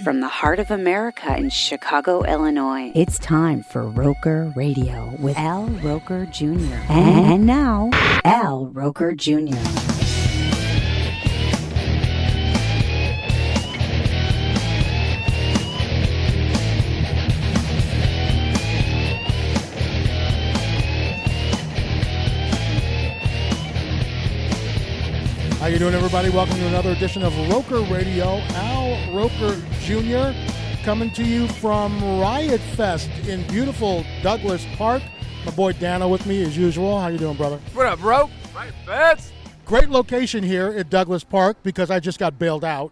from the heart of America in Chicago, Illinois. It's time for Roker Radio with Al Roker Jr. And now, Al Roker Jr. How you doing, everybody? Welcome to another edition of Roker Radio. Al Roker Jr. coming to you from Riot Fest in beautiful Douglas Park. My boy Dano with me as usual. How you doing, brother? What up, bro? Riot Fest. Great location here at Douglas Park because I just got bailed out.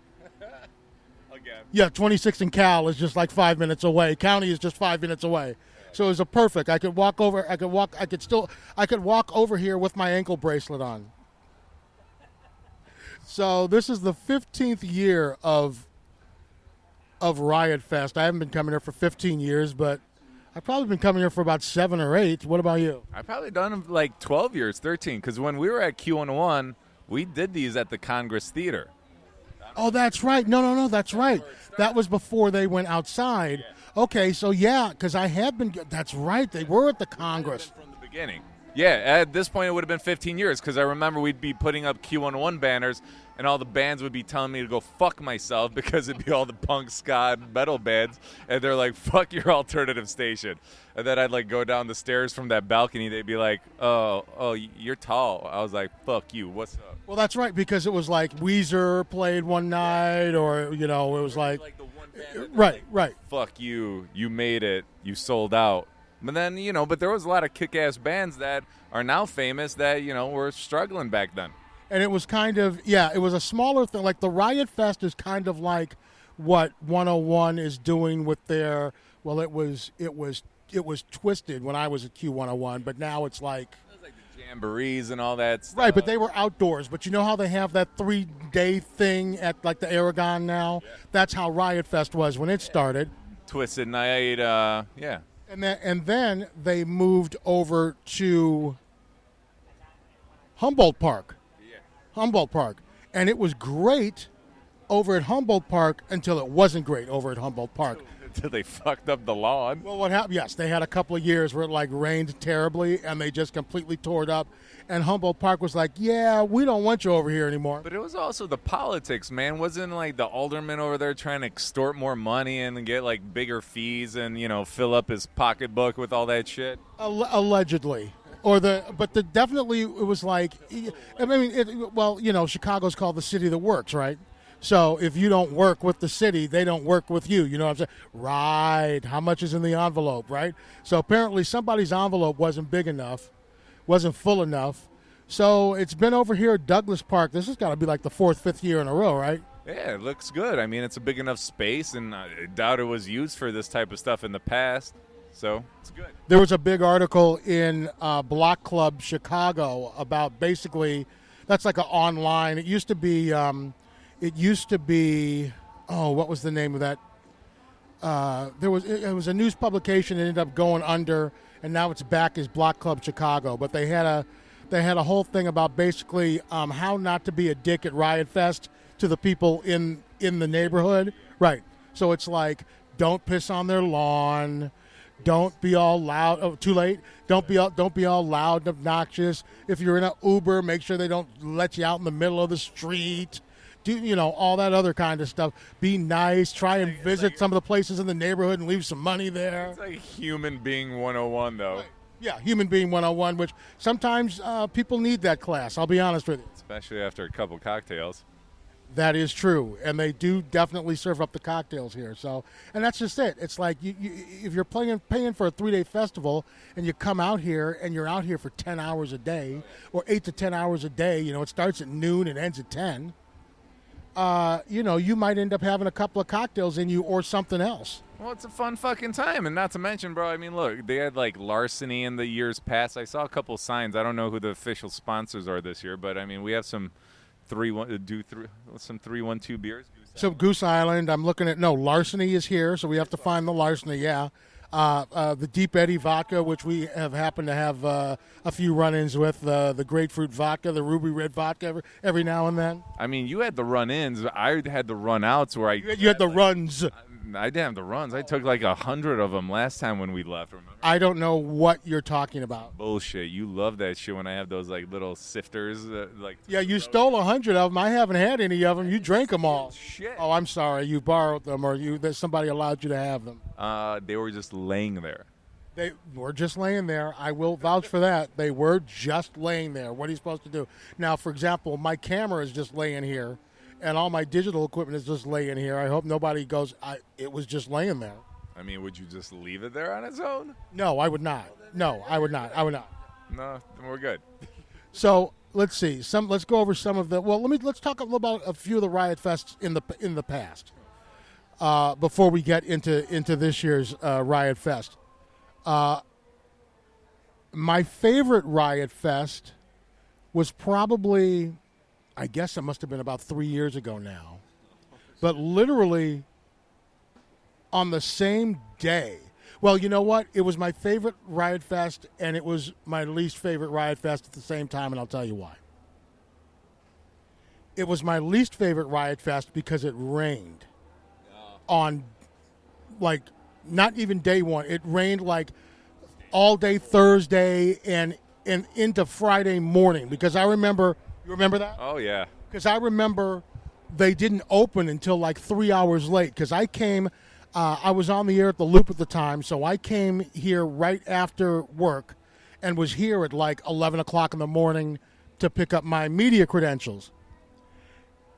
Again. Yeah, 26th and Cal is just like 5 minutes away. County is just 5 minutes away. So it was a perfect. I could walk over. I could walk over here with my ankle bracelet on. So this is the 15th year of Riot Fest. I haven't been coming here for 15 years, but I've probably been coming here for about 7 or 8. What about you? I've probably done them like 12 years, 13, because when we were at Q101, we did these at the Congress Theater. Oh, that's right. No, that's right. That was before they went outside. Yeah. Okay, so yeah, because I have been. That's right. They were at the Congress. From the beginning. Yeah, at this point it would have been 15 years because I remember we'd be putting up Q101 banners and all the bands would be telling me to go fuck myself because it'd be all the punk, ska, metal bands, and they're like, fuck your alternative station. And then I'd like go down the stairs from that balcony, they'd be like, oh, you're tall. I was like, fuck you, what's up? Well, that's right, because it was like Weezer played one night, or, you know, it was like the one band right. Fuck you, you made it, you sold out. But then, you know, but there was a lot of kick-ass bands that are now famous that, you know, were struggling back then. And it was kind of, it was a smaller thing. Like the Riot Fest is kind of like what 101 is doing with their, well, it was Twisted when I was at Q101, but now it's like. It was like the jamborees and all that stuff. Right, but they were outdoors. But you know how they have that 3-day thing at like the Aragon now? Yeah. That's how Riot Fest was when it started. Twisted Night, yeah. And then they moved over to Humboldt Park. Yeah. Humboldt Park. And it was great over at Humboldt Park until it wasn't great over at Humboldt Park. Until they fucked up the lawn. Well, what happened? Yes, they had a couple of years where it like rained terribly and they just completely tore it up. And Humboldt Park was like, yeah, we don't want you over here anymore. But it was also the politics, man. Wasn't like the alderman over there trying to extort more money and get like bigger fees and, you know, fill up his pocketbook with all that shit? Allegedly. Definitely it was like, I mean, well, you know, Chicago's called the city that works, right? So if you don't work with the city, they don't work with you. You know what I'm saying? Right. How much is in the envelope, right? So apparently somebody's envelope wasn't big enough, wasn't full enough. So it's been over here at Douglas Park. This has got to be like the 4th, 5th year in a row, right? Yeah, it looks good. I mean, it's a big enough space, and I doubt it was used for this type of stuff in the past. So it's good. There was a big article in Block Club Chicago about basically, that's like an online, it used to be, what was the name of that? It was a news publication that ended up going under, and now it's back as Block Club Chicago. But they had a whole thing about basically how not to be a dick at Riot Fest to the people in the neighborhood. Right. So it's like, don't piss on their lawn. Don't be all loud. Oh, too late. Don't be all loud and obnoxious. If you're in an Uber, make sure they don't let you out in the middle of the street. Do, you know, all that other kind of stuff. Be nice. Try and visit some of the places in the neighborhood and leave some money there. It's like human being 101, though. Right. Yeah, human being 101, which sometimes people need that class. I'll be honest with you. Especially after a couple cocktails. That is true, and they do definitely serve up the cocktails here. So, and that's just it. It's like if you're paying for a 3-day festival, and you come out here and you're out here for 10 hours a day, or 8 to 10 hours a day. You know, it starts at noon and ends at 10. You know, you might end up having a couple of cocktails in you or something else. Well, it's a fun fucking time, and not to mention, bro, I mean, look, they had like larceny in the years past. I saw a couple signs. I don't know who the official sponsors are this year, but I mean, we have some 312 beers. So Goose Island, I'm looking at, Larceny is here, so we have to find the Larceny, yeah. The Deep Eddy vodka, which we have happened to have a few run-ins with, the grapefruit vodka, the ruby red vodka every now and then. I mean, you had the run-ins. I had the run-outs where You had the runs. I didn't have the runs. I took like 100 of them last time when we left. Remember? I don't know what you're talking about. Bullshit. You love that shit when I have those like little sifters. Yeah, you stole 100 of them. I haven't had any of them. You drank them all. Shit. Oh, I'm sorry. You borrowed them, or that somebody allowed you to have them. They were just laying there. They were just laying there. I will vouch for that. They were just laying there. What are you supposed to do? Now, for example, my camera is just laying here, and all my digital equipment is just laying here. I hope nobody goes, it was just laying there. I mean, would you just leave it there on its own? No, I would not. No, I would not. I would not. No, then we're good. So let's see. Let's go over some of the. Well, let's talk a little about a few of the Riot Fests in the past. Before we get into this year's Riot Fest. My favorite Riot Fest was probably, I guess it must have been about 3 years ago now, but literally on the same day. Well, you know what? It was my favorite Riot Fest, and it was my least favorite Riot Fest at the same time, and I'll tell you why. It was my least favorite Riot Fest because it rained on, like, not even day one. It rained like all day Thursday and into Friday morning. Because I remember, you remember that? Oh, yeah. Because I remember they didn't open until like 3 hours late. Because I came, I was on the air at the Loop at the time, so I came here right after work and was here at like 11 o'clock in the morning to pick up my media credentials.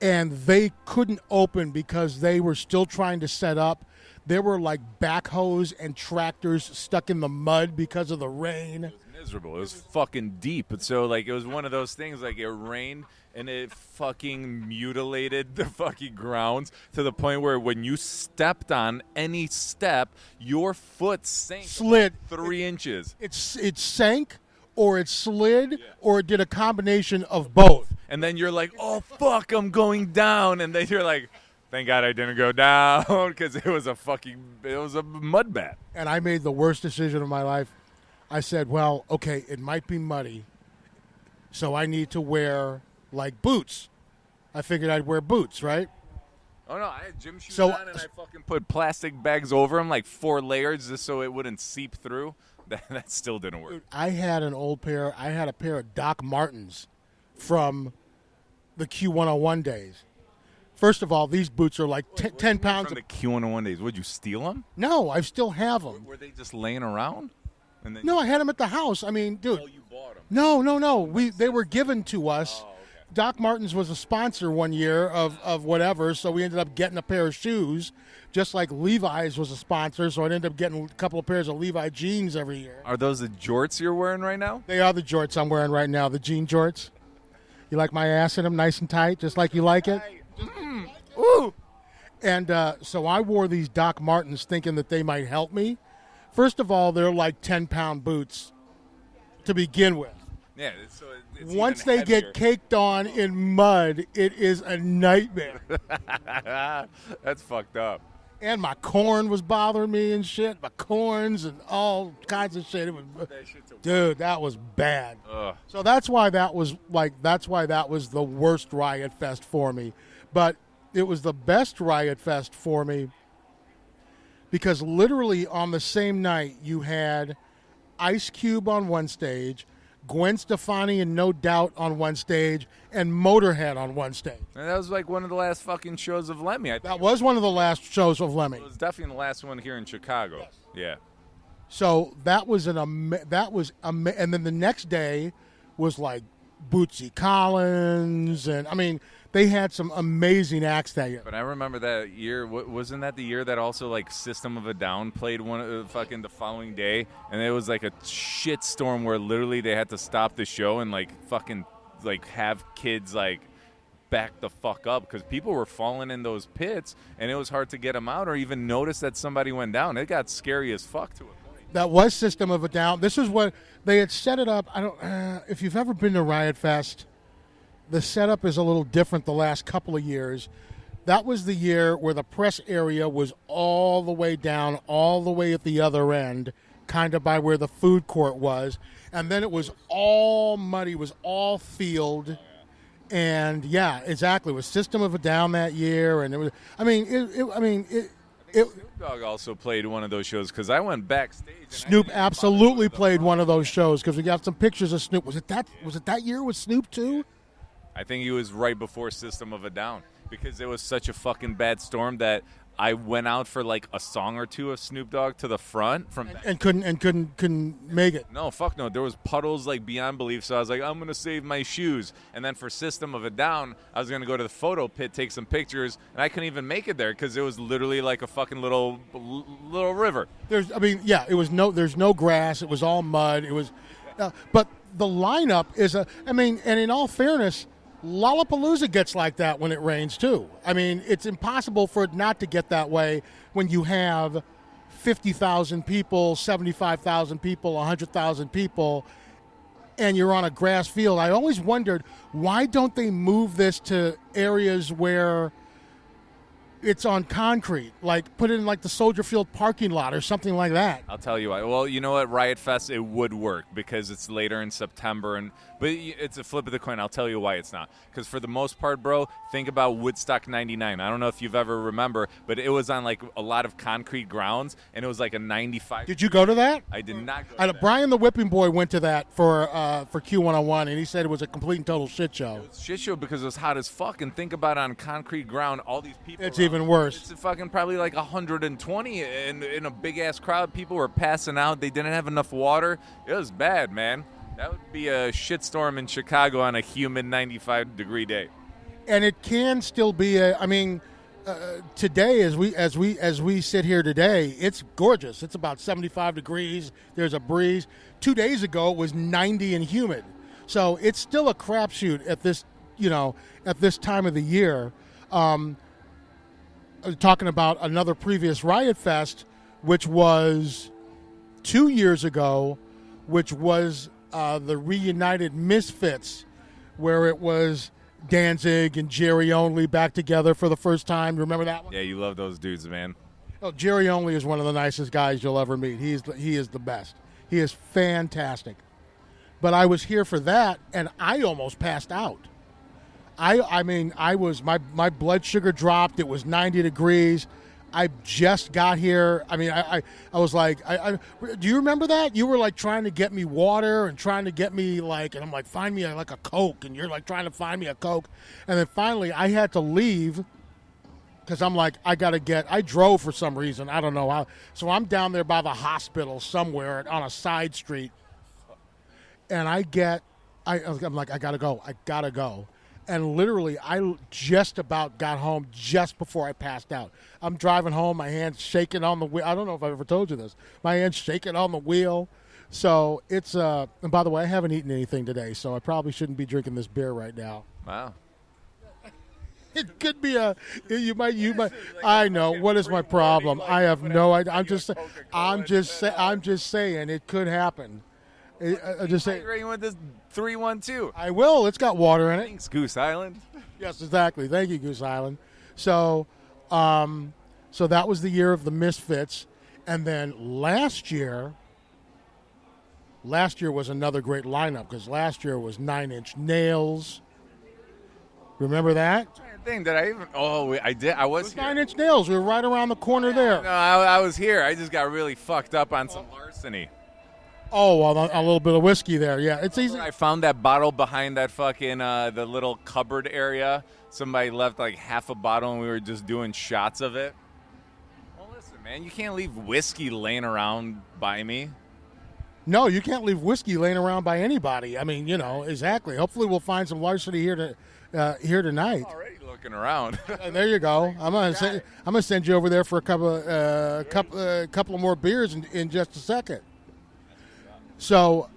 And they couldn't open because they were still trying to set up. There were like backhoes and tractors stuck in the mud because of the rain. It was miserable. It was fucking deep. And so, like, it was one of those things, like, it rained and it fucking mutilated the fucking grounds to the point where when you stepped on any step, your foot slid 3 inches. It sank, or it slid, or it did a combination of both. And then you're like, oh, fuck, I'm going down. And then you're like, thank God I didn't go down because it was a mud bath. And I made the worst decision of my life. I said, well, okay, it might be muddy, so I need to wear, like, boots. I figured I'd wear boots, right? Oh, no, I had gym shoes on, and I fucking put plastic bags over them, like 4 layers, just so it wouldn't seep through. That still didn't work. Dude, I had a pair of Doc Martens from the Q101 days. First of all, these boots are like 10 pounds. From the Q101 days. Would you steal them? No, I still have them. Were they just laying around? And then No, I had them at the house. I mean, dude. Oh, you bought them. No. They were given to us. Oh, okay. Doc Martens was a sponsor one year of whatever, so we ended up getting a pair of shoes, just like Levi's was a sponsor, so I ended up getting a couple of pairs of Levi jeans every year. Are those the jorts you're wearing right now? They are the jorts I'm wearing right now, the jean jorts. You like my ass in them, nice and tight, just like you like it? Ooh! And so I wore these Doc Martens thinking that they might help me. First of all, they're like 10-pound boots to begin with. Yeah. It's Once even they heavier. get caked on in mud, it is a nightmare. That's fucked up. And my corn was bothering me and shit. My corns and all kinds of shit. Dude, that was bad. Ugh. So that's why that was the worst Riot Fest for me. But it was the best Riot Fest for me because literally on the same night you had Ice Cube on one stage, Gwen Stefani and No Doubt on one stage, and Motorhead on one stage. And that was like one of the last fucking shows of Lemmy. I think That was one of the last shows of Lemmy. it was definitely the last one here in Chicago. Yes. Yeah. So that was and then the next day was like Bootsy Collins, and I mean they had some amazing acts that year. But I remember that year. Wasn't that the year that also like System of a Down played fucking the following day, and it was like a shit storm where literally they had to stop the show and like fucking like have kids like back the fuck up because people were falling in those pits and it was hard to get them out or even notice that somebody went down. It got scary as fuck to a point. That was System of a Down. This is what they had set it up. I don't. If you've ever been to Riot Fest, the setup is a little different the last couple of years. That was the year where the press area was all the way down, all the way at the other end, kind of by where the food court was. And then it was all muddy, it was all field. And, yeah, exactly. It was System of a Down that year. And it was, Snoop Dogg also played one of those shows because I went backstage. And Snoop absolutely played one of those shows because we got some pictures of Snoop. Was it that year with Snoop too? I think he was right before System of a Down because it was such a fucking bad storm that I went out for like a song or two of Snoop Dogg to the front and couldn't make it. No, fuck no. There was puddles like beyond belief. So I was like, I'm gonna save my shoes. And then for System of a Down, I was gonna go to the photo pit, take some pictures, and I couldn't even make it there because it was literally like a fucking little river. There's no grass. It was all mud. It was, but the lineup is and in all fairness, Lollapalooza gets like that when it rains too. I mean, it's impossible for it not to get that way when you have 50,000 people, 75,000 people, 100,000 people, and you're on a grass field. I always wondered, why don't they move this to areas where it's on concrete, like put it in like the Soldier Field parking lot or something like that? I'll tell you why. Well, you know what, Riot Fest, it would work because it's later in September, but it's a flip of the coin. I'll tell you why it's not. Because for the most part, bro, think about Woodstock 99. I don't know if you've ever remember, but it was on like a lot of concrete grounds, and it was like a 95. Did you go to that? I did not go to that. Brian the Whipping Boy went to that for Q101, and he said it was a complete and total shit show. It was shit show because it was hot as fuck, and think about on concrete ground, all these people. It's even worse. It's fucking probably like 120 in a big-ass crowd. People were passing out. They didn't have enough water. It was bad, man. That would be a shitstorm in Chicago on a humid 95-degree day. And it can still be today as we sit here today, it's gorgeous. It's about 75 degrees. There's a breeze. 2 days ago it was 90 and humid. So it's still a crapshoot at this time of the year. Talking about another previous Riot Fest, which was 2 years ago, which was the reunited Misfits, where it was Danzig and Jerry Only back together for the first time. Remember that one? Yeah, you love those dudes, man. Oh, Jerry Only is one of the nicest guys you'll ever meet. He is the best. He is fantastic. But I was here for that, and I almost passed out. My blood sugar dropped. It was 90 degrees. I just got here. I was like, do you remember that? You were like trying to get me water and trying to get me and I'm like, find me like a Coke, and you're like trying to find me a Coke. And then finally I had to leave because I'm like, I drove for some reason. I don't know how. So I'm down there by the hospital somewhere on a side street. And I'm like, I gotta go. And literally, I just about got home just before I passed out. I'm driving home, my hand's shaking on the wheel. I don't know if I've ever told you this. My hand's shaking on the wheel. So it's, and by the way, I haven't eaten anything today, so I probably shouldn't be drinking this beer right now. Wow. It could be you might, I know. What is my problem? I have no idea. I'm just saying it could happen. I just say with this 312. I will. It's got water in it. Thanks, Goose Island. Yes, exactly. Thank you, Goose Island. So, so that was the year of the Misfits, and then last year was another great lineup because last year was 9 Inch Nails. Remember that? Thing that I even I did. I was here. 9 Inch Nails. We were right around the corner there. No, I was here. I just got really fucked up on some larceny. Oh, well, a little bit of whiskey there. Yeah, it's easy. I found that bottle behind that fucking the little cupboard area. Somebody left like half a bottle, and we were just doing shots of it. Well, listen, man, you can't leave whiskey laying around by me. No, you can't leave whiskey laying around by anybody. I mean, exactly. Hopefully, we'll find some larceny here tonight. I'm already looking around. There you go. I'm gonna send you over there for a couple of more beers in just a second. So,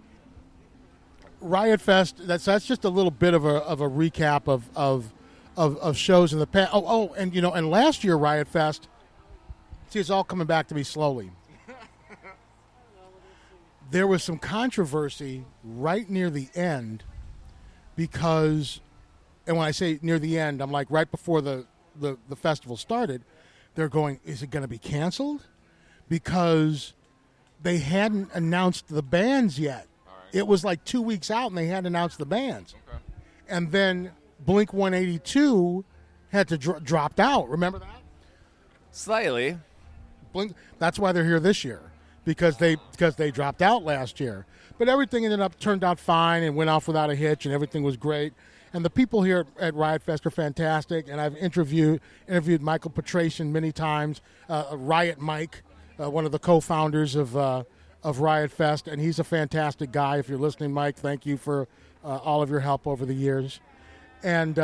Riot Fest. That's just a little bit of a recap of shows in the past. And last year Riot Fest. See, it's all coming back to me slowly. There was some controversy right near the end because, and when I say near the end, I'm like right before the festival started. They're going, is it going to be canceled? Because they hadn't announced the bands yet. Right. It was like 2 weeks out, and they hadn't announced the bands. Okay. And then Blink-182 had to dropped out. Remember that? Slightly. Blink. That's why they're here this year, because they dropped out last year. But everything turned out fine and went off without a hitch, and everything was great. And the people here at Riot Fest are fantastic. And I've interviewed Michael Petration many times, Riot Mike, one of the co-founders of Riot Fest, and he's a fantastic guy. If you're listening, Mike, thank you for all of your help over the years. And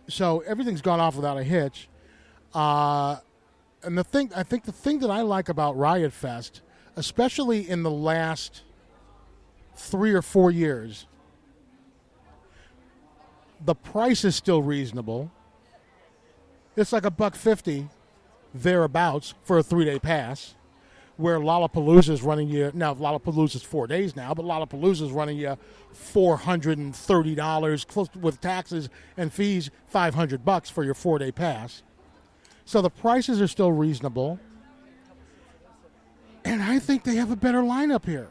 so everything's gone off without a hitch. And I think the thing that I like about Riot Fest, especially in the last 3 or 4 years, the price is still reasonable. It's like $150 thereabouts for a 3-day pass, where Lollapalooza's running you, now Lollapalooza's 4 days now, but Lollapalooza's running you $430, close to, with taxes and fees, $500 for your 4-day pass. So the prices are still reasonable. And I think they have a better lineup here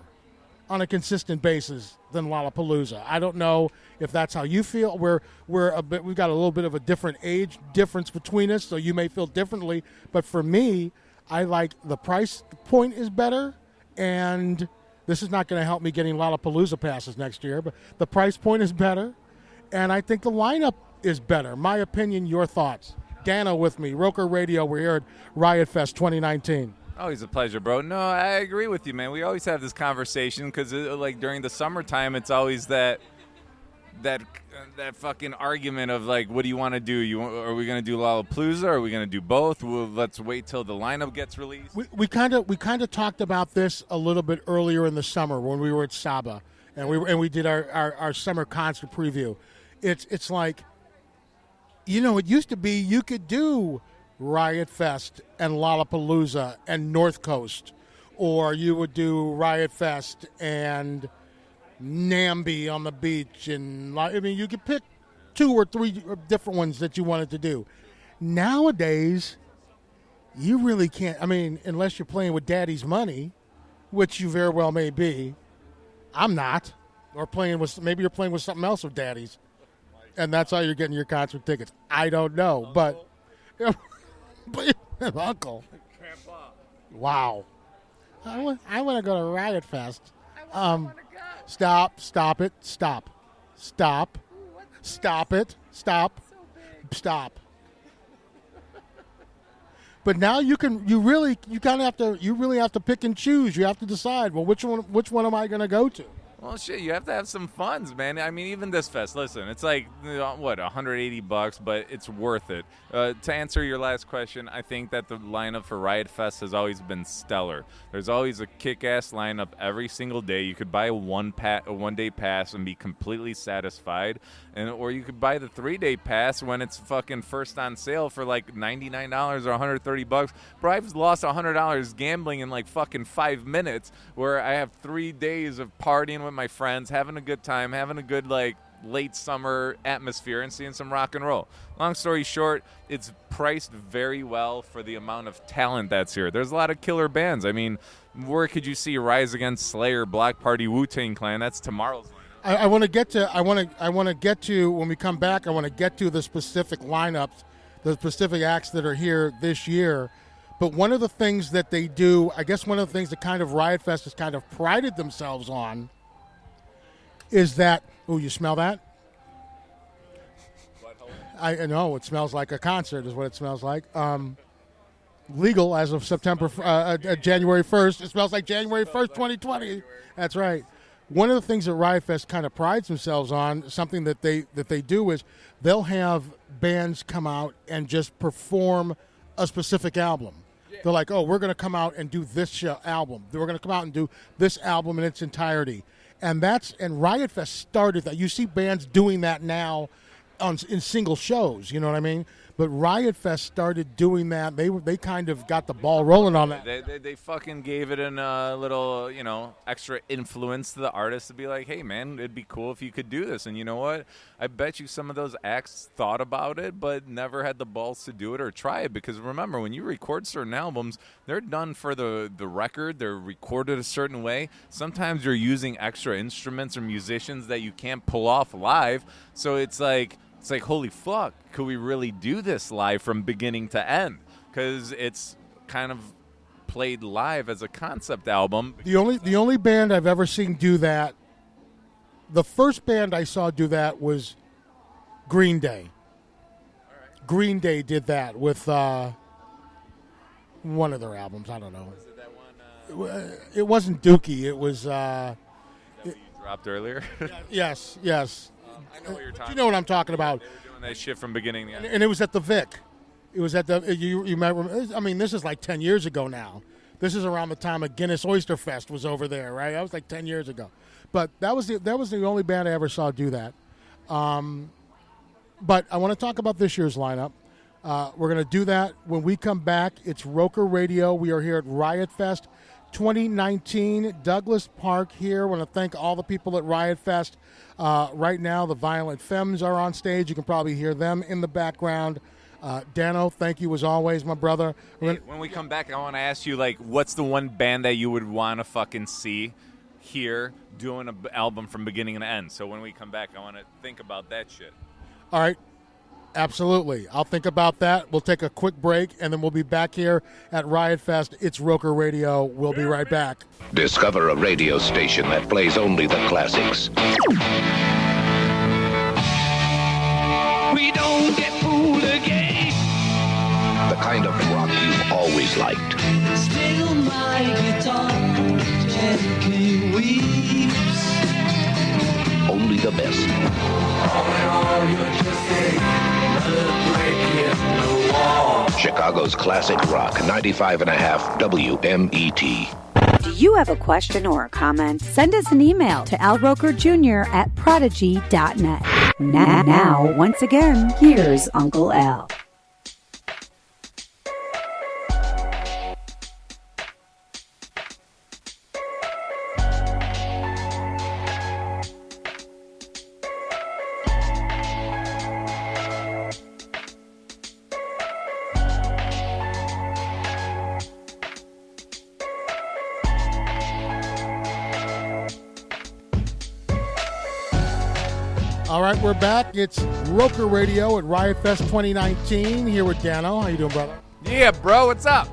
on a consistent basis than Lollapalooza. I don't know if that's how you feel. We've got a little bit of a different age difference between us, so you may feel differently. But for me, I like the price point is better, and this is not going to help me getting Lollapalooza passes next year, but the price point is better, and I think the lineup is better. My opinion, your thoughts. Dano with me, Roker Radio. We're here at Riot Fest 2019. Always a pleasure, bro. No, I agree with you, man. We always have this conversation because, like, during the summertime, it's always that fucking argument of, like, what do you want to do? Are we going to do Lollapalooza? Or are we going to do both? Well, let's wait till the lineup gets released. We kind of talked about this a little bit earlier in the summer when we were at Saba, and we did our summer concert preview. It's like, it used to be you could do Riot Fest and Lollapalooza and North Coast, or you would do Riot Fest and Namby on the beach, and you could pick 2 or 3 different ones that you wanted to do. Nowadays, you really can't. Unless you're playing with Daddy's money, which you very well may be. I'm not, or maybe you're playing with something else with Daddy's, and that's how you're getting your concert tickets. I don't know, but. Uncle. Wow. I want to go to Riot Fest. Stop it. Stop it. Stop. But now you really have to pick and choose. You have to decide, well, which one am I going to go to? Well, shit, you have to have some funds, man. Even this fest, listen, it's like, $180, but it's worth it. To answer your last question, I think that the lineup for Riot Fest has always been stellar. There's always a kick-ass lineup every single day. You could buy a one-day pass and be completely satisfied, or you could buy the 3-day pass when it's fucking first on sale for like $99 or $130. Bro, I've lost $100 gambling in like fucking 5 minutes, where I have 3 days of partying with my friends, having a good time, having a good like late summer atmosphere, and seeing some rock and roll. Long story short, it's priced very well for the amount of talent that's here. There's a lot of killer bands. Where could you see Rise Against, Slayer, Block Party, Wu-Tang Clan? That's tomorrow's lineup. I want to get to when we come back. I want to get to the specific lineups, the specific acts that are here this year. But one of the things that they do, I guess one of the things that kind of Riot Fest has kind of prided themselves on, is that, you smell that? I know, it smells like a concert is what it smells like. Legal as of January 1st. It smells like January 1st, 2020. That's right. One of the things that Riot Fest kind of prides themselves on, something that they do, is they'll have bands come out and just perform a specific album. They're like, we're going to come out and do this album. We're going to come out and do this album in its entirety. And Riot Fest started that. You see bands doing that now in single shows, you know what I mean? But Riot Fest started doing that. They kind of got the ball rolling on that. They fucking gave it a little, extra influence to the artists to be like, hey, man, it'd be cool if you could do this. And you know what? I bet you some of those acts thought about it but never had the balls to do it or try it. Because remember, when you record certain albums, they're done for the record. They're recorded a certain way. Sometimes you're using extra instruments or musicians that you can't pull off live. So it's like, holy fuck, could we really do this live from beginning to end? Because it's kind of played live as a concept album. The only band I've ever seen do that, the first band I saw do that was Green Day. Green Day did that with one of their albums. I don't know. Was it that one? It wasn't Dookie. It was. That you dropped earlier? Yes. I know what you're talking You know what I'm talking about. They were doing that shit from beginning to end. And it was at the Vic. It was at the. You might remember. I mean, this is like 10 years ago now. This is around the time of Guinness Oyster Fest was over there, right? That was like 10 years ago. But that was the only band I ever saw do that. But I want to talk about this year's lineup. We're going to do that when we come back. It's Roker Radio. We are here at Riot Fest 2019, Douglas Park here. I want to thank all the people at Riot Fest. Right now, the Violent Femmes are on stage. You can probably hear them in the background. Dano, thank you as always, my brother. Hey, when we come back, I want to ask you, like, what's the one band that you would want to fucking see here doing an album from beginning to end? So when we come back, I want to think about that shit. All right. Absolutely. I'll think about that. We'll take a quick break, and then we'll be back here at Riot Fest. It's Roker Radio. We'll be right back. Discover a radio station that plays only the classics. We don't get fooled again. The kind of rock you've always liked. Still my guitar gently weeps. Only the best. Chicago's classic rock, 95.5 WMET. Do you have a question or a comment? Send us an email to alrokerjr@prodigy.net. Now, once again, here's Uncle Al. All right, we're back. It's Roker Radio at Riot Fest 2019 here with Dano. How you doing, brother? Yeah, bro, what's up?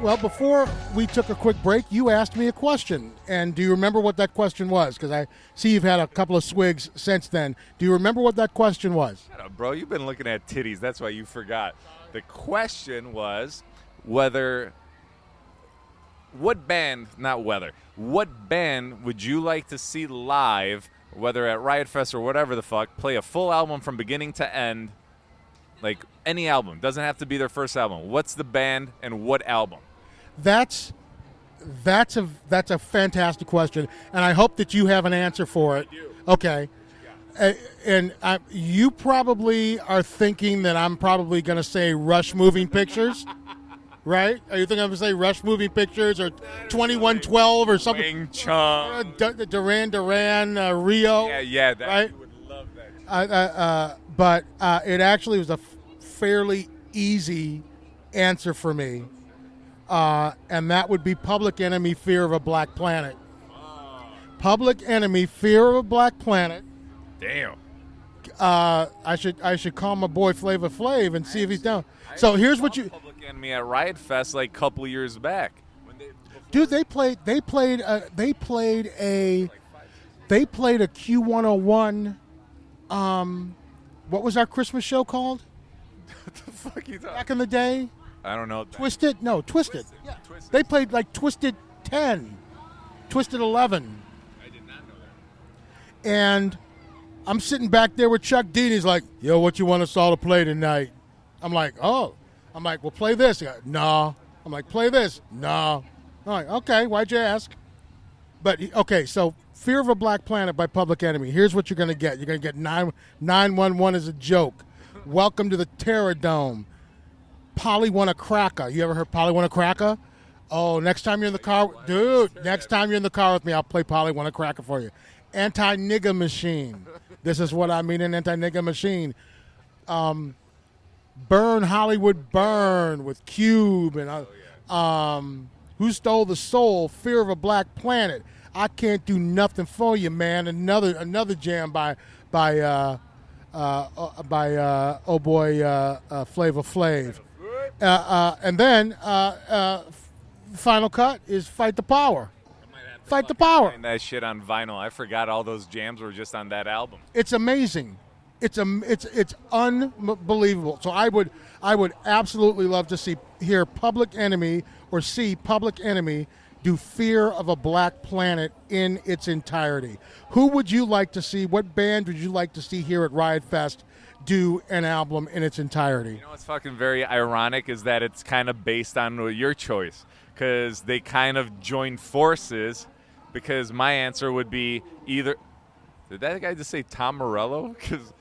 Well, before we took a quick break, you asked me a question. And do you remember what that question was? Because I see you've had a couple of swigs since then. Do you remember what that question was? Shut up, bro. You've been looking at titties. That's why you forgot. The question was what band would you like to see live, whether at Riot Fest or whatever the fuck, play a full album from beginning to end, like any album. Doesn't have to be their first album. What's the band and what album? That's a fantastic question, and I hope that you have an answer for it. Okay. You probably are thinking that I'm probably going to say Rush Moving Pictures, right? Are you thinking I'm going to say Rush Moving Pictures or 2112 or something? Wing Chun. Duran Duran, Rio. Yeah, that right? you would love that. But it actually was a fairly easy answer for me, and that would be Public Enemy, Fear of a Black Planet. Public Enemy, Fear of a Black Planet. Damn. I should call my boy Flavor Flav and see if he's down. So here's what you. Public Enemy at Riot Fest like a couple of years back. Dude, they played a Q101. What was our Christmas show called? What the fuck are you talking? Back in the day? I don't know. Twisted? No, Twisted. Yeah. Twisted. They played like Twisted 10, Twisted 11. I did not know that. And I'm sitting back there with Chuck D, and he's like, yo, what you want us all to play tonight? I'm like, oh. I'm like, well, play this. No. I'm like, play this. No. I'm like, okay, why'd you ask? But, okay, so Fear of a Black Planet by Public Enemy. Here's what you're going to get. You're going to get 911 as a joke. Welcome to the Terror Dome. Polly Want a Cracker. You ever heard Polly Want a Cracker? Oh, next time you're in the car, dude, next time you're in the car with me, I'll play Polly Want a Cracker for you. Anti-Nigger Machine. This is what I mean, an Anti-Nigger Machine. Burn Hollywood Burn with Cube and Who Stole the Soul? Fear of a Black Planet. I Can't Do Nothing for You, man. Another jam by Flavor Flav. And then final cut is Fight the Power. Fight the Power. Find that shit on vinyl. I forgot all those jams were just on that album. It's amazing. It's unbelievable. So I would absolutely love to hear Public Enemy or see Public Enemy do Fear of a Black Planet in its entirety. Who would you like to see? What band would you like to see here at Riot Fest do an album in its entirety? You know what's fucking very ironic is that it's kind of based on your choice because they kind of joined forces because my answer would be either – did that guy just say Tom Morello? Because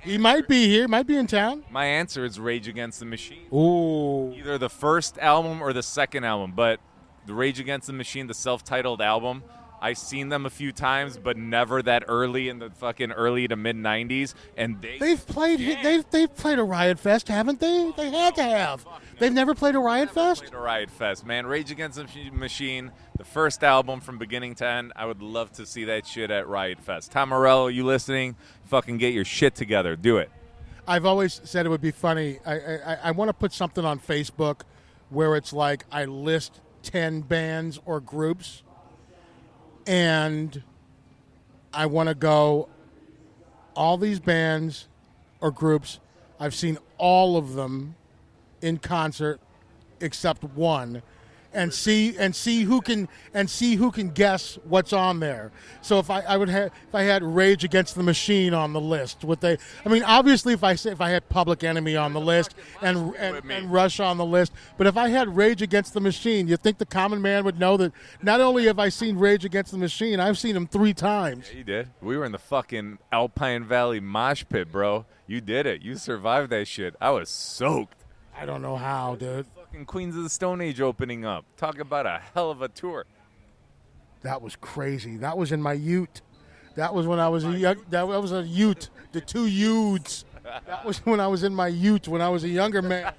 he might be here, might be in town. My answer is Rage Against the Machine. Ooh. Either the first album or the second album, but the Rage Against the Machine, the self-titled album, I've seen them a few times, but never that early in the fucking early to mid '90s. And they've played a Riot Fest, haven't they? They had to have. They've never played a Riot Fest. Played a Riot Fest, man. Rage Against the Machine, the first album from beginning to end. I would love to see that shit at Riot Fest. Tom Morello, you listening? Fucking get your shit together. Do it. I've always said it would be funny. I want to put something on Facebook where it's like I list 10 bands or groups. And I want to go, all these bands or groups, I've seen all of them in concert except one, and see who can guess what's on there. So if I had Rage Against the Machine on the list, would they? I mean, obviously, if I had Public Enemy on the list and Rush on the list, but if I had Rage Against the Machine, you think the common man would know that not only have I seen Rage Against the Machine, I've seen him 3 times. Yeah, you did. We were in the fucking Alpine Valley mosh pit, bro. You did it. You survived that shit. I was soaked. I don't know how, dude. Fucking Queens of the Stone Age opening up. Talk about a hell of a tour. That was crazy. That was in my ute. That was when I was that was a ute. The 2 utes. That was when I was in my ute when I was a younger man.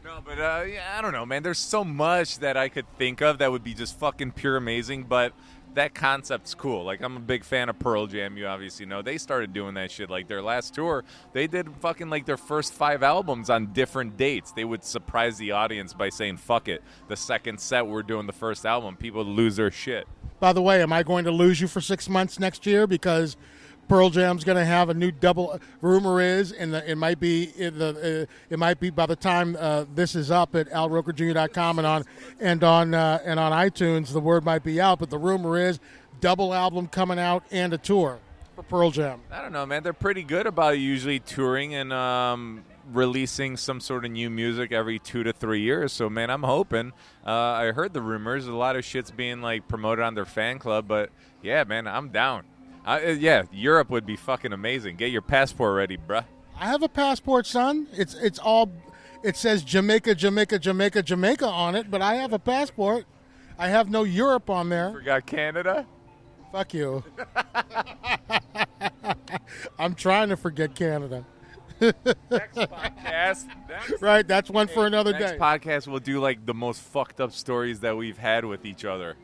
No, but I don't know, man. There's so much that I could think of that would be just fucking pure amazing, but that concept's cool. Like, I'm a big fan of Pearl Jam, you obviously know. They started doing that shit. Like, their last tour, they did fucking, like, their first 5 albums on different dates. They would surprise the audience by saying, fuck it. The second set, we're doing the first album. People would lose their shit. By the way, am I going to lose you for 6 months next year? Because Pearl Jam's going to have a new double. Rumor is, and it might be by the time this is up at alrokerjr.com and on iTunes, the word might be out. But the rumor is double album coming out and a tour for Pearl Jam. I don't know, man. They're pretty good about usually touring and releasing some sort of new music every 2 to 3 years. So, man, I'm hoping. I heard the rumors. A lot of shit's being like promoted on their fan club. But yeah, man, I'm down. Yeah, Europe would be fucking amazing. Get your passport ready, bruh. I have a passport, son. It says Jamaica, Jamaica, Jamaica, Jamaica on it, but I have a passport. I have no Europe on there. Forgot Canada? Fuck you. I'm trying to forget Canada. Next podcast. Right, that's one for another day. Next podcast we'll do like the most fucked up stories that we've had with each other.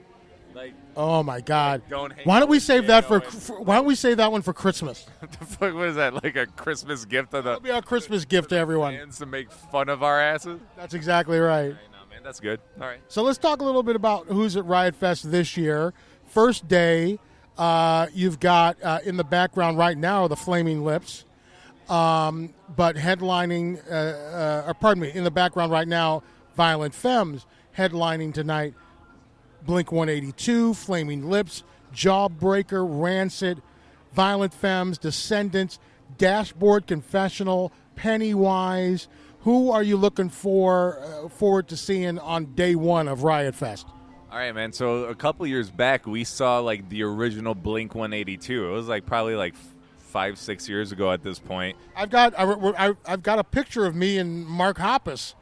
Like, oh my God! Why don't we save that why don't we save that one for Christmas? What the fuck was that? Like a Christmas gift to the? It'll be our Christmas gift to everyone. Fans to make fun of our asses. That's exactly right. No, man, that's good. All right. So let's talk a little bit about who's at Riot Fest this year. First day, you've got in the background right now the Flaming Lips, but headlining. In the background right now, Violent Femmes headlining tonight. Blink-182, Flaming Lips, Jawbreaker, Rancid, Violent Femmes, Descendants, Dashboard Confessional, Pennywise. Who are you looking forward to seeing on day one of Riot Fest? All right, man. So a couple years back, we saw like the original Blink-182. It was like probably like 5-6 years ago at this point. I've got a picture of me and Mark Hoppus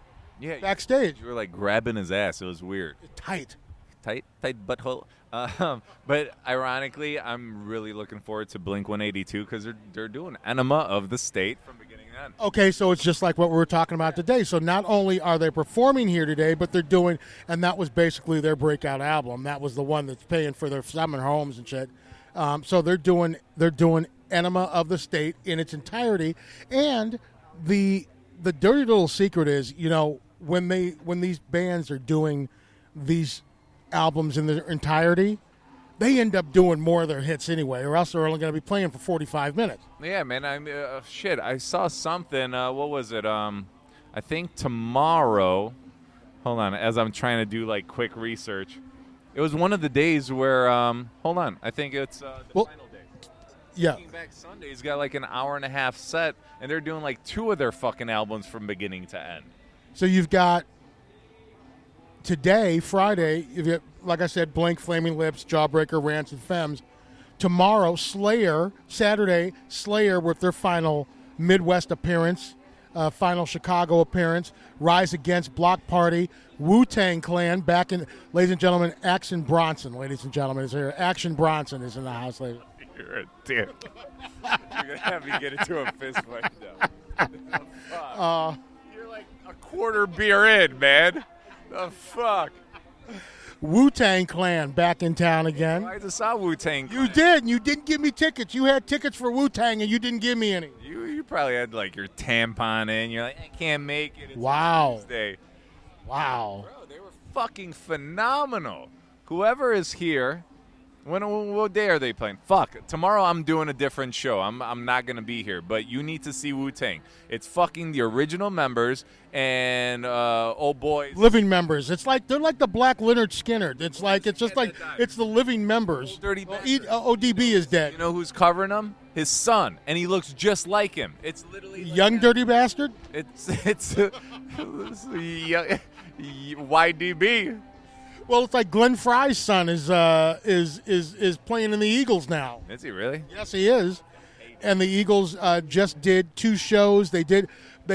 backstage. You were like grabbing his ass. It was weird. Tight butthole. But ironically, I'm really looking forward to Blink-182 because they're doing Enema of the State from beginning to end. Okay, so it's just like what we were talking about today. So not only are they performing here today, but they're doing, and that was basically their breakout album. That was the one that's paying for their summer homes and shit. So they're doing Enema of the State in its entirety, and the the dirty little secret is, when these bands are doing these albums in their entirety, they end up doing more of their hits anyway, or else they're only going to be playing for 45 minutes. Yeah, man. I saw something. What was it? I think tomorrow. Hold on, as I'm trying to do like quick research. It was one of the days where. Hold on, I think it's the final day. Yeah. Looking Back Sunday's got like an hour and a half set, and they're doing like 2 of their fucking albums from beginning to end. So you've got today, Friday, you've got, like I said, Blink, Flaming Lips, Jawbreaker, Rancid Femmes. Tomorrow, Slayer. Saturday, Slayer with their final Midwest appearance, final Chicago appearance. Rise Against, Block Party, Wu-Tang Clan back in, ladies and gentlemen, Action Bronson, ladies and gentlemen, is here. Action Bronson is in the house, ladies. You're a dick. You're going to have me get into a fist fight, though. You're like a quarter beer in, man. The fuck? Wu-Tang Clan back in town again. I just saw Wu-Tang Clan. You did, and you didn't give me tickets. You had tickets for Wu-Tang, and you didn't give me any. You probably had like your tampon in. You're like, I can't make it. It's Wow. Tuesday. Wow. Bro, they were fucking phenomenal. Whoever is here, what day are they playing? Fuck. Tomorrow I'm doing a different show. I'm not going to be here, but you need to see Wu-Tang. It's fucking the original members and old boys. Living members. It's like they're like the Black Leonard Skinner. It's the living members. Dirty ODB is dead. You know who's covering them? His son, and he looks just like him. It's literally like Young dirty bastard. It's YDB. Well, it's like Glenn Fry's son is playing in the Eagles now. Is he really? Yes, he is. And the Eagles just did 2 shows. They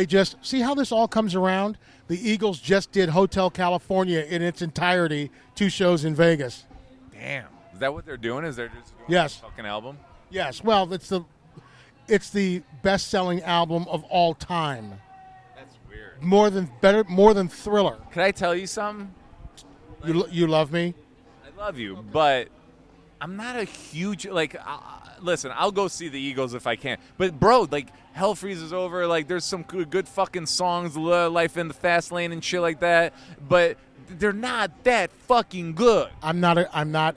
just see how this all comes around. The Eagles just did Hotel California in its entirety, 2 shows in Vegas. Damn. Is that what they're doing? Is they're just doing Yes. a fucking album? Yes. Well, it's the best-selling album of all time. That's weird. More than Thriller. Can I tell you something? You love me? I love you, but I'm not a huge listen, I'll go see the Eagles if I can. But bro, like Hell Freezes Over, like there's some good fucking songs, Life in the Fast Lane and shit like that, but they're not that fucking good. I'm not.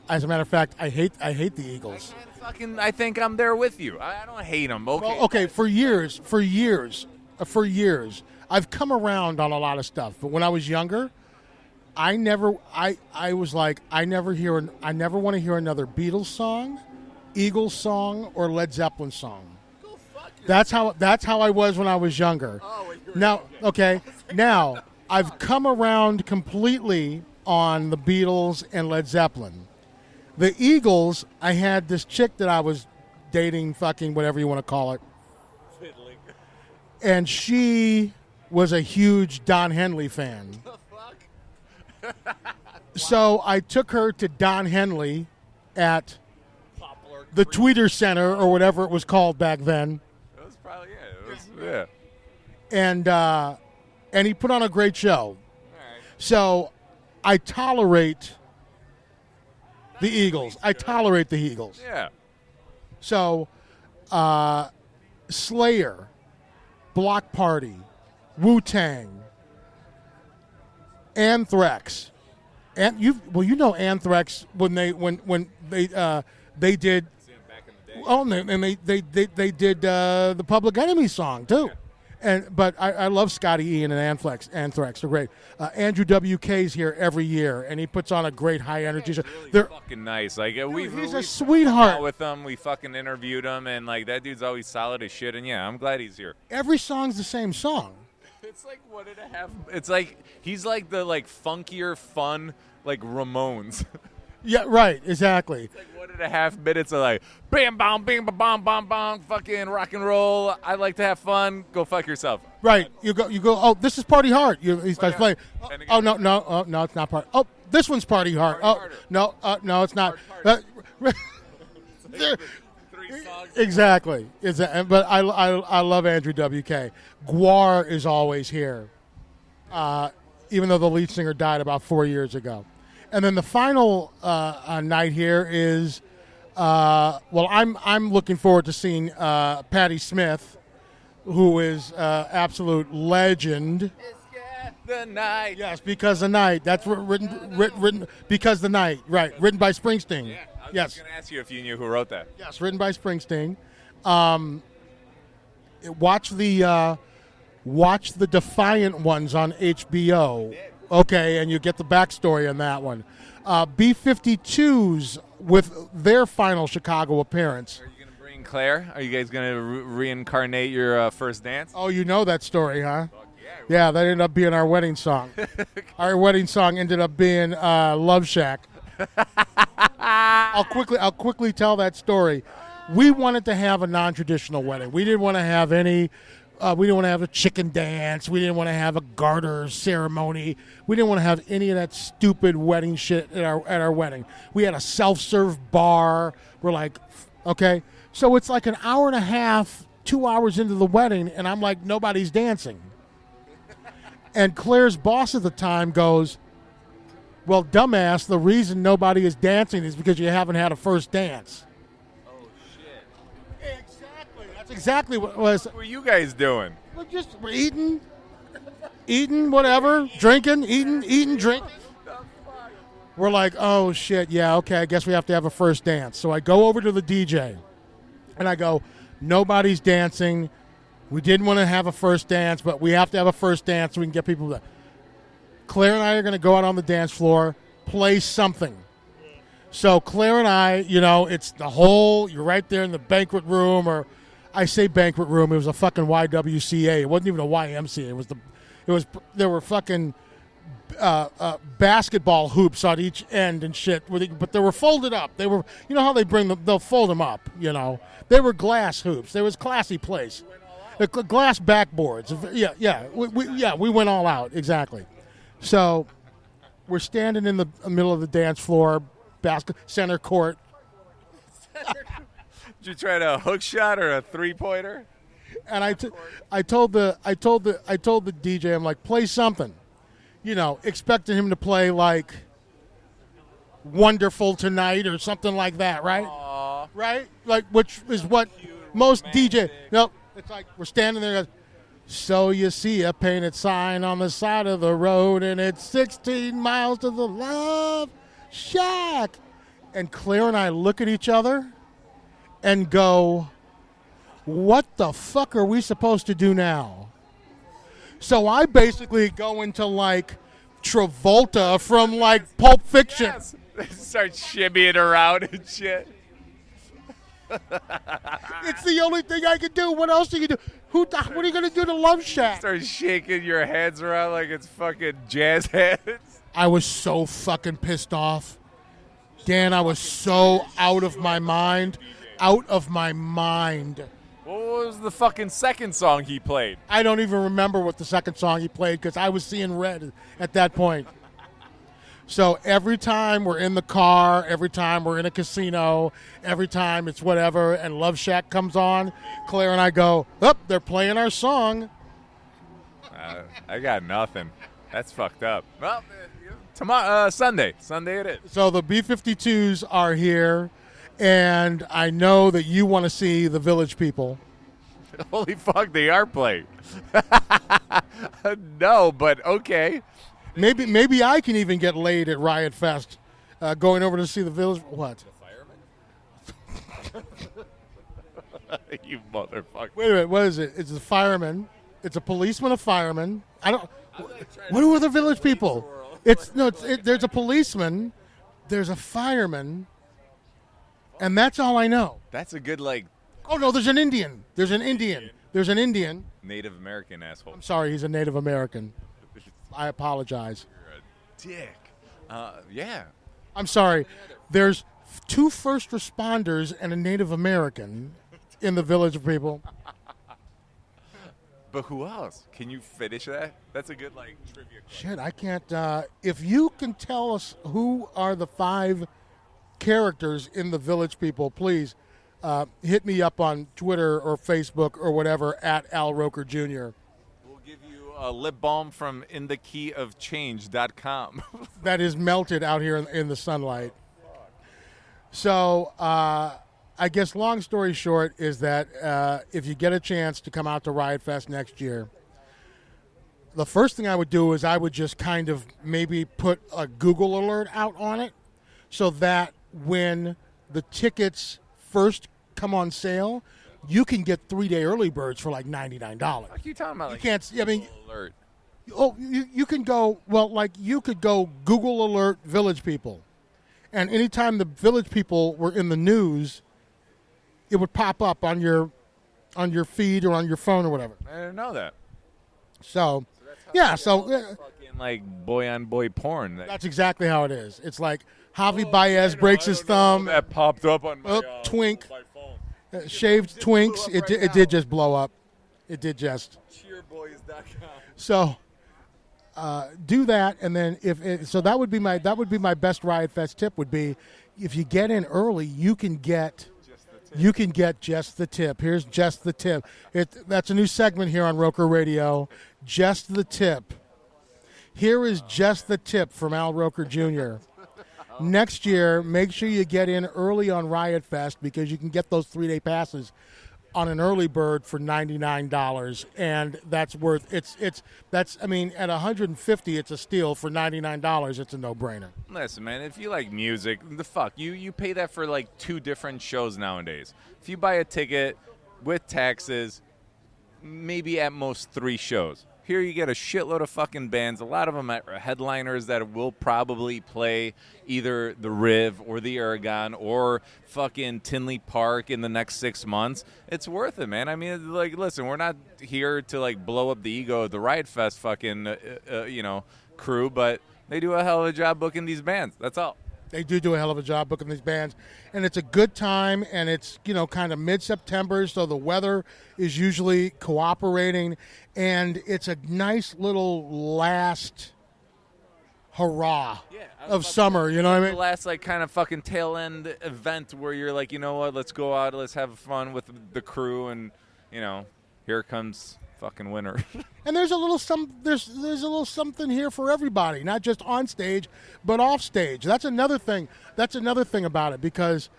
As a matter of fact, I hate the Eagles. I think I'm there with you. I don't hate them. Okay. Well, okay. For years, I've come around on a lot of stuff. But when I was younger, I was like, I never want to hear another Beatles song, Eagles song, or Led Zeppelin song. That's how I was when I was younger. Now, okay, now I've come around completely on the Beatles and Led Zeppelin. The Eagles, I had this chick that I was dating, fucking whatever you want to call it, and she was a huge Don Henley fan. So I took her to Don Henley at the Tweeter Center or whatever it was called back then. It was probably yeah. And he put on a great show. Right. So I tolerate the Eagles. Yeah. So Slayer, Block Party, Wu-Tang, Anthrax, and you know Anthrax when they did. Oh, and they did the Public Enemy song too, but I love Scotty Ian and Anthrax. They're great. Andrew WK's here every year, and he puts on a great high energy show. Really They're fucking nice. Like he's a sweetheart. With him, we fucking interviewed him, and like that dude's always solid as shit. And yeah, I'm glad he's here. Every song's the same song. It's like 1.5. It's like he's like the funkier, fun Ramones. Yeah, right, exactly. It's like 1.5 minutes of like bam, bam, bam, bam, bam, bam, fucking rock and roll. I like to have fun. Go fuck yourself. Right, you go. Oh, this is Party Hard. He starts playing. Oh no, it's not Party. Oh, this one's Party Hard. No, it's not. Exactly. But I love Andrew WK. Guar is always here, even though the lead singer died about 4 years ago. And then the final night here is, I'm looking forward to seeing Patti Smith who is absolute legend. The night. Yes, Because the Night. That's written Because the Night. Right, written by Springsteen. Yeah, I was Yes. just going to ask you if you knew who wrote that. Yes, written by Springsteen. Watch the Defiant ones on HBO. Okay, and you get the backstory on that one. B-52s with their final Chicago appearance. Are you going to bring Claire? Are you guys going to reincarnate your first dance? Oh, you know that story, huh? Yeah, that ended up being our wedding song. Our wedding song ended up being Love Shack. I'll quickly tell that story. We wanted to have a non-traditional wedding. We didn't want to have any. We didn't want to have a chicken dance. We didn't want to have a garter ceremony. We didn't want to have any of that stupid wedding shit at our wedding. We had a self-serve bar. We're like, okay. So it's like an hour and a half, 2 hours into the wedding, and I'm like, nobody's dancing. And Claire's boss at the time goes, well, dumbass, the reason nobody is dancing is because you haven't had a first dance. Oh, shit. Exactly. That's exactly what it was. What were you guys doing? We're eating, whatever, drinking, drinking. We're like, oh, shit, yeah, okay, I guess we have to have a first dance. So I go over to the DJ, and I go, nobody's dancing. We didn't want to have a first dance, but we have to have a first dance so we can get people to. Claire and I are going to go out on the dance floor, play something. So Claire and I, it's the whole, you're right there in the banquet room, or I say banquet room, it was a fucking YWCA. It wasn't even a YMCA. There were fucking basketball hoops on each end and shit, but they were folded up. They were, how they'll fold them up, They were glass hoops. There was classy place. Glass backboards. Yeah. We went all out, exactly. So we're standing in the middle of the dance floor, center court. Did you try a hook shot or a 3-pointer? And I told the DJ, I'm like, play something, expecting him to play like Wonderful Tonight or something like that, right? Aww. Right? Like, which is what most DJ. No, it's like we're standing there. So you see a painted sign on the side of the road, and it's 16 miles to the Love Shack. And Claire and I look at each other and go, what the fuck are we supposed to do now? So I basically go into like Travolta from like Pulp Fiction. Yes. Start shimmying around and shit. It's the only thing I can do. What else do you do? What are you going to do to Love Shack? Start shaking your hands around like it's fucking jazz hands. I was so fucking pissed off. Dan, I was so out of my mind. Out of my mind. What was the fucking second song he played? I don't even remember what the second song he played because I was seeing red at that point. So every time we're in the car, every time we're in a casino, every time it's whatever, and Love Shack comes on, Claire and I go, they're playing our song. I got nothing. That's fucked up. Well, tomorrow, Sunday it is. So the B-52s are here, and I know that you want to see the Village People. Holy fuck, they are playing. No, but okay. Maybe I can even get laid at Riot Fest, going over to see the Village. What? The fireman? You motherfucker. Wait a minute. What is it? It's a fireman. It's a policeman, a fireman. I don't. What are the Village People? There's a policeman. There's a fireman, and that's all I know. That's a good Oh no, there's an Indian. There's an Indian. Native American asshole. I'm sorry, he's a Native American. I apologize. You're a dick. Yeah. I'm sorry. There's 2 first responders and a Native American in the Village of People. But who else? Can you finish that? That's a good trivia question. Shit, I can't. If you can tell us who are the 5 characters in the Village People, please hit me up on Twitter or Facebook or whatever at Al Roker Jr. We'll give you a lip balm from inthekeyofchange.com. That is melted out here in the sunlight. So I guess long story short is that if you get a chance to come out to Riot Fest next year, the first thing I would do is I would just kind of maybe put a Google alert out on it so that when the tickets first come on sale, you can get 3-day early birds for like $99. What are you talking about? You can't. I mean, alert. Oh, you can go. Well, like you could go Google alert Village People, and anytime the Village People were in the news, it would pop up on your feed or on your phone or whatever. I didn't know that. So Fucking like boy on boy porn. That's exactly how it is. It's like Javi Baez breaks his thumb. That popped up on my twink. my phone. Shaved twinks. It did just blow up. It did just. Cheerboys.com. So do that, and then so that would be my best Riot Fest tip would be if you get in early, you can get just the tip. Here's just the tip. That's a new segment here on Roker Radio. Just the tip. Here is just the tip from Al Roker Jr. Next year, make sure you get in early on Riot Fest because you can get those 3-day passes on an early bird for $99, and that's worth that's I mean at $150 it's a steal. For $99 it's a no-brainer. Listen, man, if you like music, you pay that for like 2 different shows nowadays. If you buy a ticket with taxes, maybe at most 3 shows. Here you get a shitload of fucking bands. A lot of them are headliners that will probably play either the Riv or the Aragon or fucking Tinley Park in the next 6 months. It's worth it, man. I mean, like, listen, we're not here to like blow up the ego of the Riot Fest fucking, crew, but they do a hell of a job booking these bands. That's all. They do a hell of a job booking these bands, and it's a good time, and it's, kind of mid-September, so the weather is usually cooperating, and it's a nice little last hurrah of summer, you know what I mean? The last, like, kind of fucking tail-end event where you're like, you know what, let's go out, let's have fun with the crew, and, here comes fucking winter. And there's a little something here for everybody, not just on stage, but off stage. That's another thing about it because,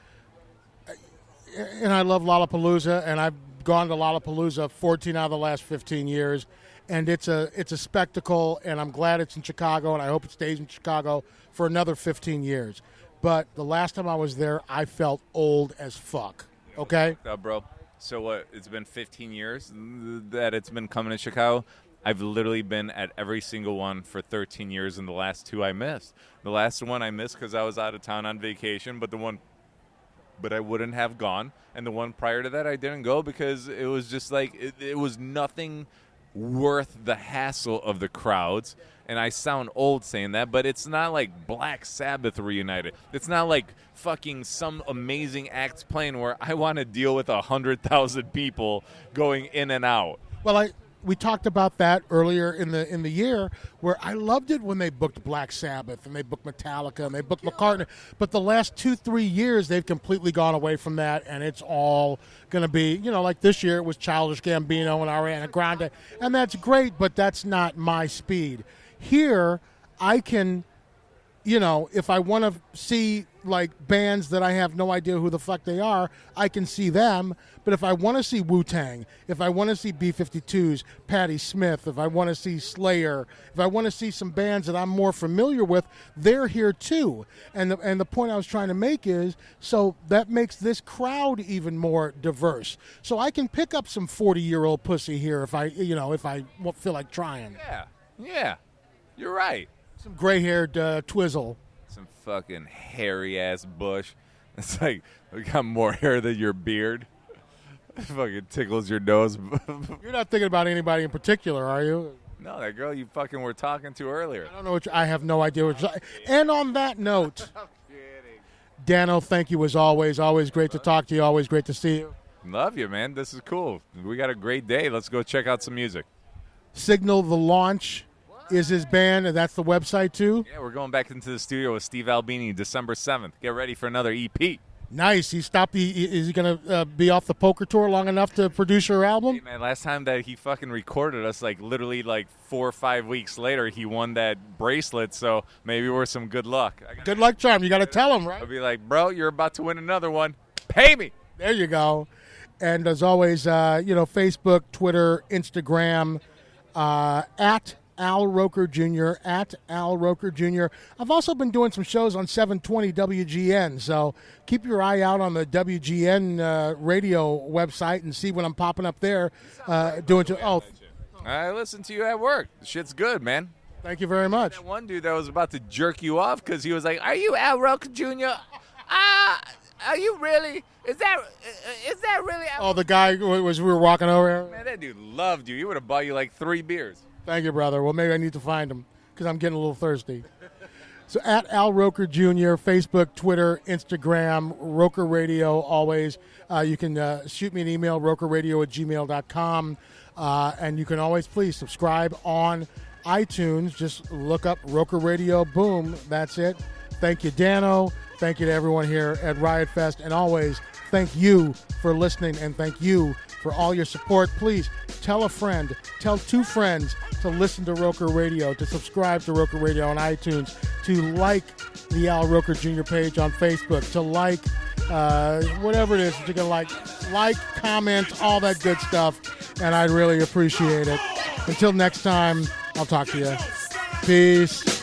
and I love Lollapalooza, and I've gone to Lollapalooza 14 out of the last 15 years, and it's a spectacle, and I'm glad it's in Chicago, and I hope it stays in Chicago for another 15 years. But the last time I was there, I felt old as fuck. Okay, bro. So what? It's been 15 years that it's been coming to Chicago. I've literally been at every single one for 13 years, and the last 2 I missed. The last one I missed because I was out of town on vacation, but I wouldn't have gone. And the one prior to that, I didn't go because it was just like it was nothing worth the hassle of the crowds. And I sound old saying that, but it's not like Black Sabbath reunited. It's not like fucking some amazing acts playing where I want to deal with 100,000 people going in and out. Well, we talked about that earlier in the year, where I loved it when they booked Black Sabbath and they booked Metallica and they booked McCartney. But the last 2-3 years, they've completely gone away from that, and it's all going to be, like this year it was Childish Gambino and Ariana Grande, and that's great, but that's not my speed. Here, I can, if I want to see, like, bands that I have no idea who the fuck they are, I can see them. But if I want to see Wu-Tang, if I want to see B-52s, Patti Smith, if I want to see Slayer, if I want to see some bands that I'm more familiar with, they're here too. And the point I was trying to make is, so that makes this crowd even more diverse. So I can pick up some 40-year-old pussy here if I feel like trying. Yeah. You're right. Some gray-haired twizzle. Some fucking hairy-ass bush. It's like, we got more hair than your beard. It fucking tickles your nose. You're not thinking about anybody in particular, are you? No, that girl you fucking were talking to earlier. I don't know I have no idea. And on that note, Dano, thank you as always. Always great to talk to you. Always great to see you. Love you, man. This is cool. We got a great day. Let's go check out some music. Signal the Launch is his band, and that's the website too? Yeah, we're going back into the studio with Steve Albini December 7th. Get ready for another EP. Nice. Is he going to be off the poker tour long enough to produce your album? Hey, man, last time that he fucking recorded us, like literally like 4 or 5 weeks later, he won that bracelet, so maybe we're some good luck. Good luck charm. You got to tell him, right? I'll be like, bro, you're about to win another one. Pay me. There you go. And as always, Facebook, Twitter, Instagram, at Al Roker Jr., at Al Roker Jr. I've also been doing some shows on 720 WGN, so keep your eye out on the WGN radio website and see what I'm popping up there doing. I listen to you at work. Shit's good, man. Thank you very much. That one dude that was about to jerk you off because he was like, "Are you Al Roker Jr.? Are you really? Is that really?" Oh, the guy we were walking over here? Man, that dude loved you. He would have bought you like 3 beers. Thank you, brother. Well, maybe I need to find him because I'm getting a little thirsty. So at Al Roker Jr., Facebook, Twitter, Instagram, Roker Radio always. You can shoot me an email, rokerradio@gmail.com. And you can always please subscribe on iTunes. Just look up Roker Radio. Boom. That's it. Thank you, Dano. Thank you to everyone here at Riot Fest. And always, thank you for listening, and thank you for all your support. Please tell a friend, tell 2 friends to listen to Roker Radio, to subscribe to Roker Radio on iTunes, to like the Al Roker Jr. page on Facebook, to like whatever it is that you're going to like, comment, all that good stuff. And I'd really appreciate it. Until next time, I'll talk to you. Peace.